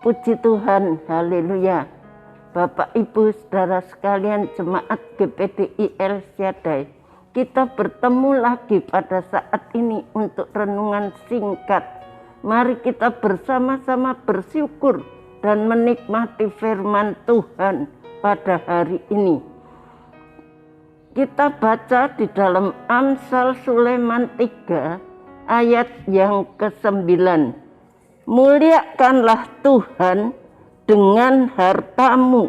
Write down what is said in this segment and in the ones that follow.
Puji Tuhan, haleluya. Bapak, Ibu, saudara sekalian jemaat GPDI El Shaddai, kita bertemu lagi pada saat ini untuk renungan singkat. Mari kita bersama-sama bersyukur dan menikmati firman Tuhan pada hari ini. Kita baca di dalam Amsal Sulaiman 3 ayat yang ke-9. Muliakanlah Tuhan dengan hartamu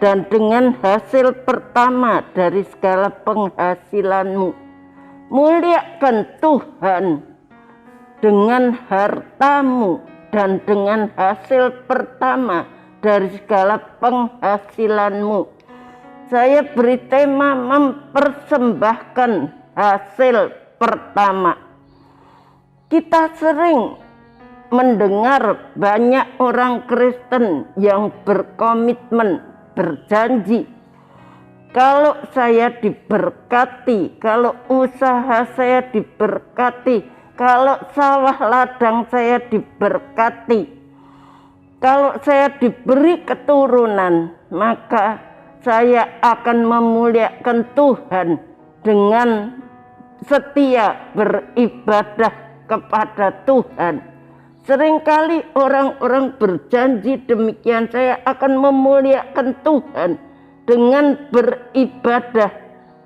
dan dengan hasil pertama dari segala penghasilanmu. Muliakan Tuhan dengan hartamu dan dengan hasil pertama dari segala penghasilanmu. Saya beri tema mempersembahkan hasil pertama. Kita sering mendengar banyak orang Kristen yang berkomitmen, berjanji, kalau saya diberkati, kalau usaha saya diberkati, kalau sawah ladang saya diberkati, kalau saya diberi keturunan, maka saya akan memuliakan Tuhan dengan setia beribadah kepada Tuhan. Seringkali orang-orang berjanji demikian, saya akan memuliakan Tuhan dengan beribadah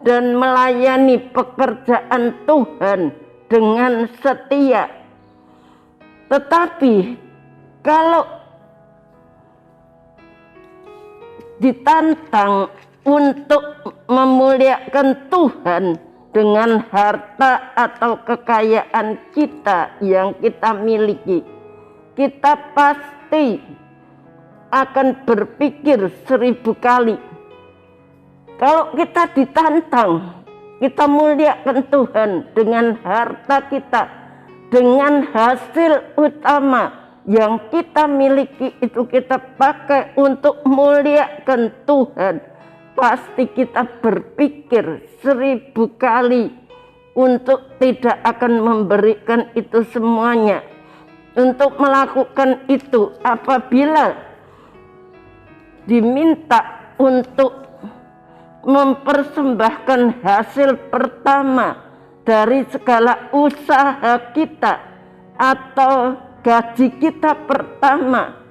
dan melayani pekerjaan Tuhan dengan setia. Tetapi kalau ditantang untuk memuliakan Tuhan dengan harta atau kekayaan kita yang kita miliki, kita pasti akan berpikir 1000 kali. Kalau kita ditantang, kita muliakan Tuhan dengan harta kita, dengan hasil utama yang kita miliki itu kita pakai untuk muliakan Tuhan, pasti kita berpikir 1000 kali untuk tidak akan memberikan itu semuanya, untuk melakukan itu. Apabila diminta untuk mempersembahkan hasil pertama dari segala usaha kita atau gaji kita pertama,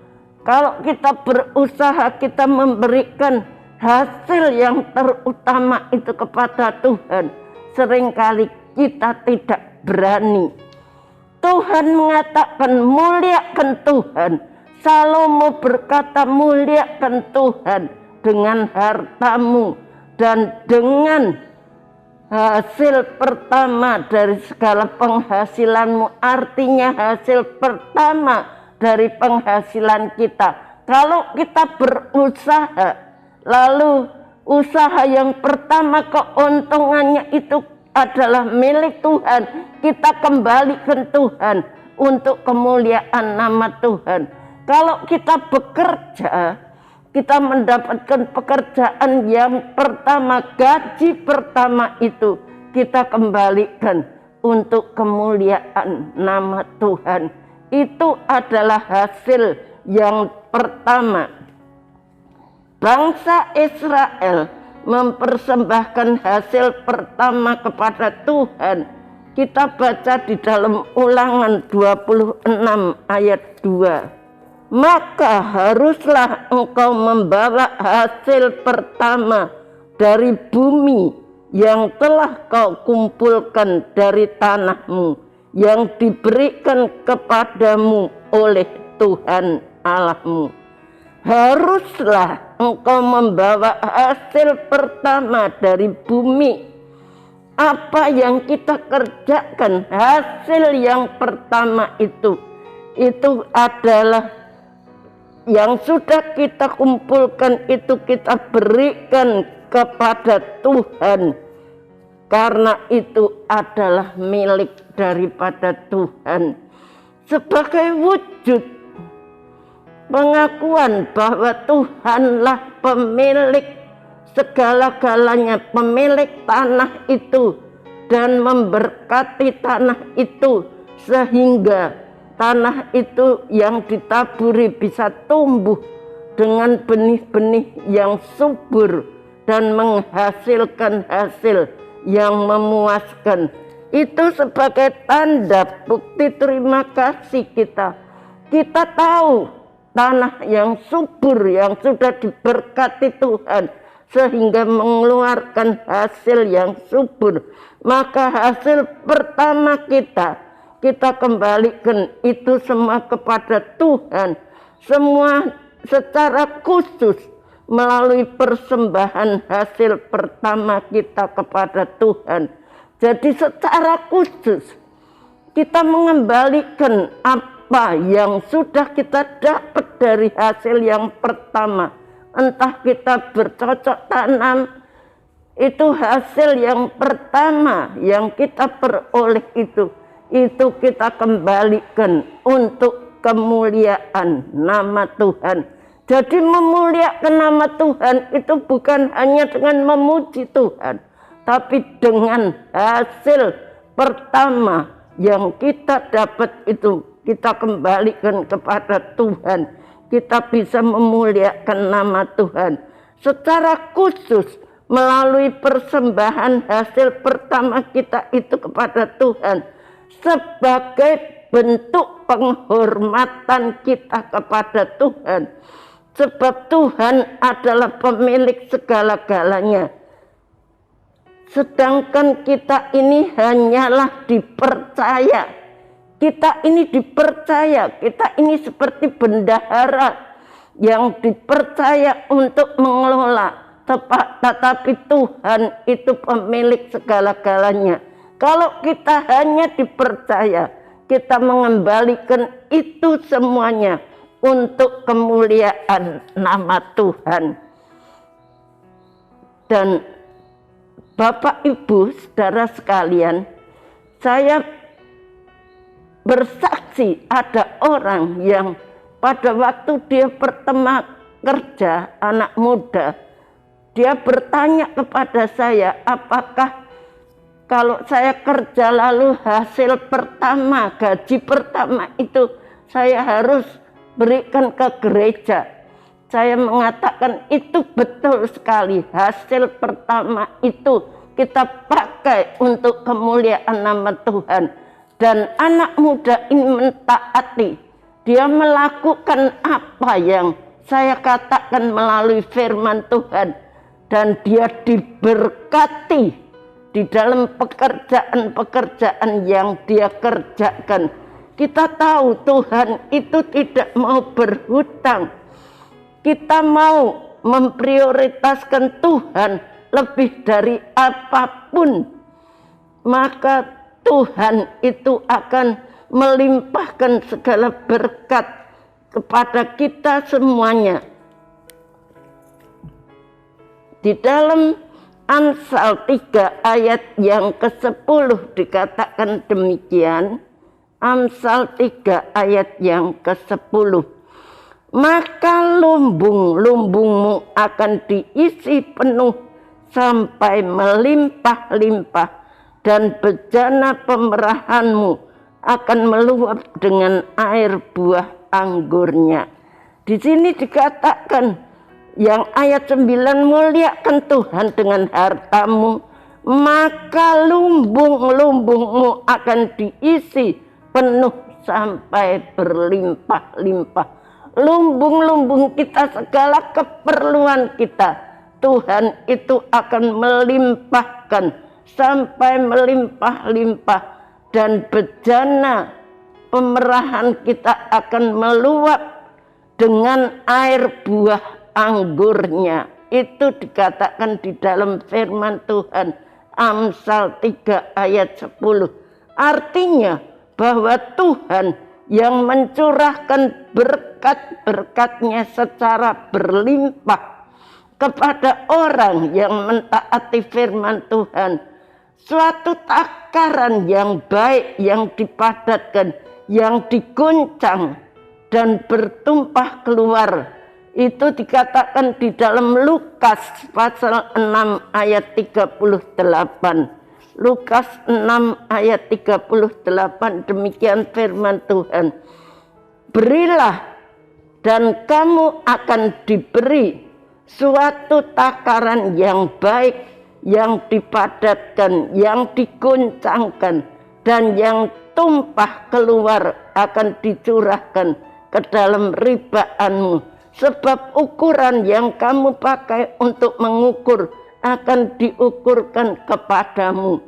kalau kita berusaha, kita memberikan hasil yang terutama itu kepada Tuhan, seringkali kita tidak berani. Tuhan mengatakan muliakan Tuhan. Salomo berkata muliakan Tuhan dengan hartamu dan dengan hasil pertama dari segala penghasilanmu. Artinya hasil pertama dari penghasilan kita. Kalau kita berusaha, lalu usaha yang pertama keuntungannya itu adalah milik Tuhan, kita kembalikan Tuhan untuk kemuliaan nama Tuhan. Kalau kita bekerja, kita mendapatkan pekerjaan yang pertama, gaji pertama itu kita kembalikan untuk kemuliaan nama Tuhan. Itu adalah hasil yang pertama. Bangsa Israel mempersembahkan hasil pertama kepada Tuhan. Kita baca di dalam Ulangan 26 ayat 2. Maka haruslah engkau membawa hasil pertama dari bumi yang telah kau kumpulkan dari tanahmu, yang diberikan kepadamu oleh Tuhan Allahmu. Haruslah engkau membawa hasil pertama dari bumi. Apa yang kita kerjakan, hasil yang pertama itu adalah yang sudah kita kumpulkan, itu kita berikan kepada Tuhan, karena itu adalah milik daripada Tuhan. Sebagai wujud pengakuan bahwa Tuhanlah pemilik segala-galanya, pemilik tanah itu dan memberkati tanah itu, sehingga tanah itu yang ditaburi bisa tumbuh dengan benih-benih yang subur dan menghasilkan hasil yang memuaskan. Itu sebagai tanda bukti terima kasih kita. Kita tahu tanah yang subur yang sudah diberkati Tuhan sehingga mengeluarkan hasil yang subur. Maka hasil pertama kita kembalikan itu semua kepada Tuhan. Semua secara khusus melalui persembahan hasil pertama kita kepada Tuhan. Jadi secara khusus kita mengembalikan apa yang sudah kita dapat dari hasil yang pertama. Entah kita bercocok tanam, itu hasil yang pertama yang kita peroleh itu kita kembalikan untuk kemuliaan nama Tuhan. Jadi memuliakan nama Tuhan itu bukan hanya dengan memuji Tuhan, tapi dengan hasil pertama yang kita dapat itu kita kembalikan kepada Tuhan. Kita bisa memuliakan nama Tuhan secara khusus melalui persembahan hasil pertama kita itu kepada Tuhan sebagai bentuk penghormatan kita kepada Tuhan. Sebab Tuhan adalah pemilik segala-galanya. Sedangkan kita ini hanyalah dipercaya. Kita ini dipercaya, kita ini seperti bendahara yang dipercaya untuk mengelola. Tetapi Tuhan itu pemilik segala-galanya. Kalau kita hanya dipercaya, kita mengembalikan itu semuanya untuk kemuliaan nama Tuhan. Dan Bapak Ibu saudara sekalian, saya bersaksi ada orang yang pada waktu dia pertama kerja, anak muda, dia bertanya kepada saya, apakah kalau saya kerja lalu hasil pertama, gaji pertama itu saya harus berikan ke gereja. Saya mengatakan itu betul sekali, hasil pertama itu kita pakai untuk kemuliaan nama Tuhan. Dan anak muda ini mentaati, dia melakukan apa yang saya katakan melalui firman Tuhan. Dan dia diberkati di dalam pekerjaan-pekerjaan yang dia kerjakan. Kita tahu Tuhan itu tidak mau berhutang. Kita mau memprioritaskan Tuhan lebih dari apapun. Maka Tuhan itu akan melimpahkan segala berkat kepada kita semuanya. Di dalam Amsal 3 ayat yang ke-10 dikatakan demikian. Amsal 3 ayat yang ke-10. Maka lumbung-lumbungmu akan diisi penuh sampai melimpah-limpah. Dan bejana pemerahanmu akan meluap dengan air buah anggurnya. Di sini dikatakan yang ayat 9, muliakan Tuhan dengan hartamu, maka lumbung-lumbungmu akan diisi penuh sampai berlimpah-limpah. Lumbung-lumbung kita, segala keperluan kita, Tuhan itu akan melimpahkan sampai melimpah-limpah, dan bejana pemerahan kita akan meluap dengan air buah anggurnya. Itu dikatakan di dalam firman Tuhan Amsal 3 ayat 10. Artinya bahwa Tuhan yang mencurahkan berkat-berkatnya secara berlimpah kepada orang yang mentaati firman Tuhan. Suatu takaran yang baik, yang dipadatkan, yang diguncang dan bertumpah keluar. Itu dikatakan di dalam Lukas pasal 6 ayat 38. Lukas 6 ayat 38, demikian firman Tuhan. Berilah dan kamu akan diberi suatu takaran yang baik, yang dipadatkan, yang diguncangkan, dan yang tumpah keluar akan dicurahkan ke dalam ribaanmu. Sebab ukuran yang kamu pakai untuk mengukur akan diukurkan kepadamu.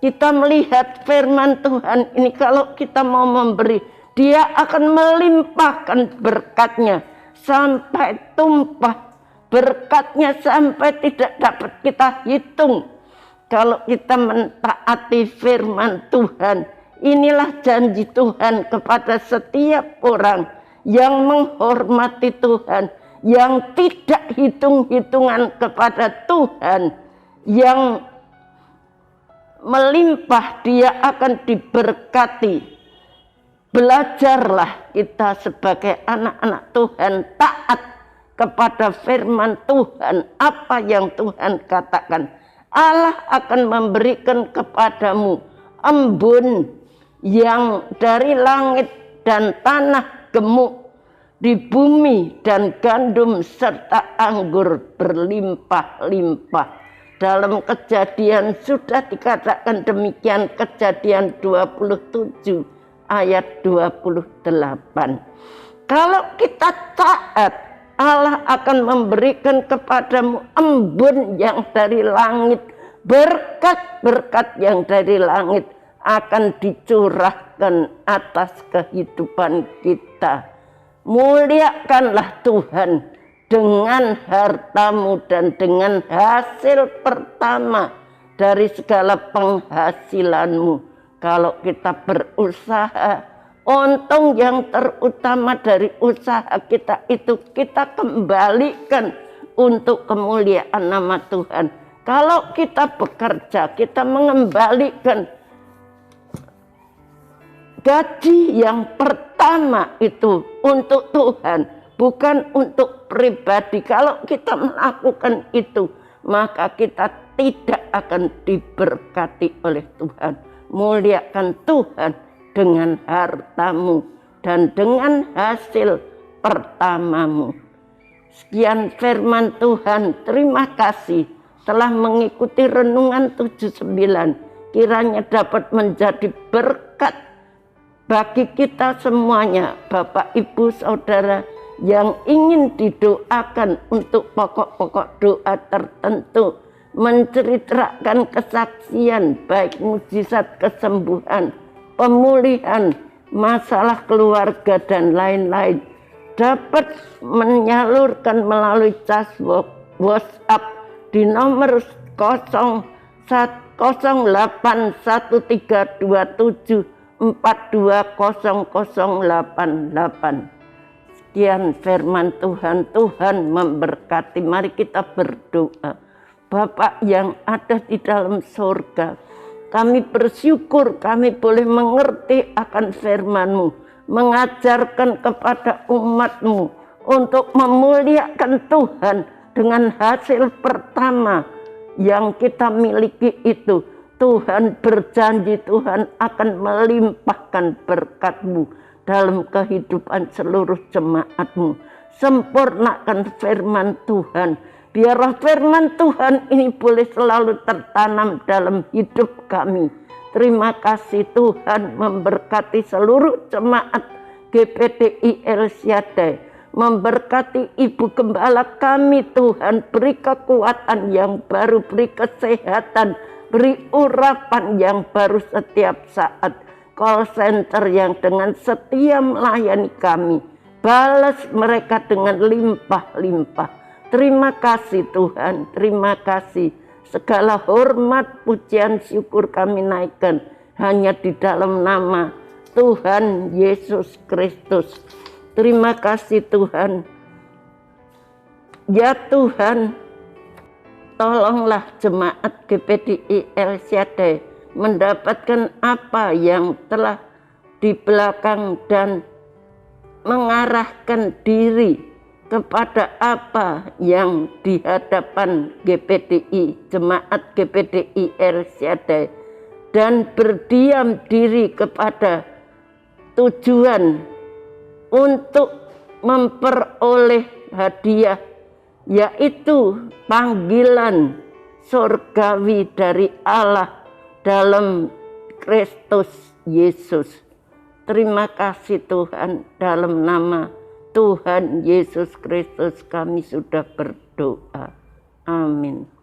Kita melihat firman Tuhan ini, kalau kita mau memberi, Dia akan melimpahkan berkatnya sampai tumpah, berkatnya sampai tidak dapat kita hitung. Kalau kita mentaati firman Tuhan, inilah janji Tuhan kepada setiap orang yang menghormati Tuhan, yang tidak hitung-hitungan kepada Tuhan, yang melimpah, dia akan diberkati. Belajarlah kita sebagai anak-anak Tuhan taat kepada firman Tuhan. Apa yang Tuhan katakan, Allah akan memberikan kepadamu embun yang dari langit dan tanah gemuk, di bumi dan gandum serta anggur berlimpah-limpah. Dalam Kejadian sudah dikatakan demikian, Kejadian 27 ayat 28. Kalau kita taat, Allah akan memberikan kepadamu embun yang dari langit. Berkat-berkat yang dari langit akan dicurahkan atas kehidupan kita. Muliakanlah Tuhan dengan hartamu dan dengan hasil pertama dari segala penghasilanmu. Kalau kita berusaha, untung yang terutama dari usaha kita itu kita kembalikan untuk kemuliaan nama Tuhan. Kalau kita bekerja, kita mengembalikan gaji yang pertama itu untuk Tuhan, bukan untuk pribadi. Kalau kita melakukan itu, maka kita tidak akan diberkati oleh Tuhan. Muliakan Tuhan dengan hartamu dan dengan hasil pertamamu. Sekian firman Tuhan. Terima kasih telah mengikuti renungan 79. Kiranya dapat menjadi berkat bagi kita semuanya, Bapak, Ibu, Saudara yang ingin didoakan untuk pokok-pokok doa tertentu, menceritakan kesaksian baik mujizat kesembuhan, pemulihan, masalah keluarga dan lain-lain, dapat menyalurkan melalui cas WhatsApp di nomor 081327420088. Sekian firman Tuhan. Tuhan memberkati. Mari kita berdoa. Bapa yang ada di dalam surga, kami bersyukur kami boleh mengerti akan firman-Mu, mengajarkan kepada umat-Mu untuk memuliakan Tuhan dengan hasil pertama yang kita miliki itu. Tuhan berjanji Tuhan akan melimpahkan berkat-Mu dalam kehidupan seluruh jemaat-Mu. Sempurnakan firman Tuhan. Biarlah firman Tuhan ini boleh selalu tertanam dalam hidup kami. Terima kasih Tuhan, memberkati seluruh jemaat GPDI El Shaddai. Memberkati Ibu Gembala kami Tuhan. Beri kekuatan yang baru, beri kesehatan, beri urapan yang baru setiap saat. Call center yang dengan setia melayani kami, balas mereka dengan limpah-limpah. Terima kasih Tuhan, terima kasih. Segala hormat, pujian, syukur kami naikkan hanya di dalam nama Tuhan Yesus Kristus. Terima kasih Tuhan. Ya Tuhan, tolonglah jemaat GPDI El Shaddai mendapatkan apa yang telah di belakang dan mengarahkan diri kepada apa yang di hadapan GPDI, jemaat GPDI El Shaddai, dan berdiam diri kepada tujuan untuk memperoleh hadiah, yaitu panggilan surgawi dari Allah dalam Kristus Yesus. Terima kasih Tuhan, dalam nama Tuhan Yesus Kristus kami sudah berdoa. Amin.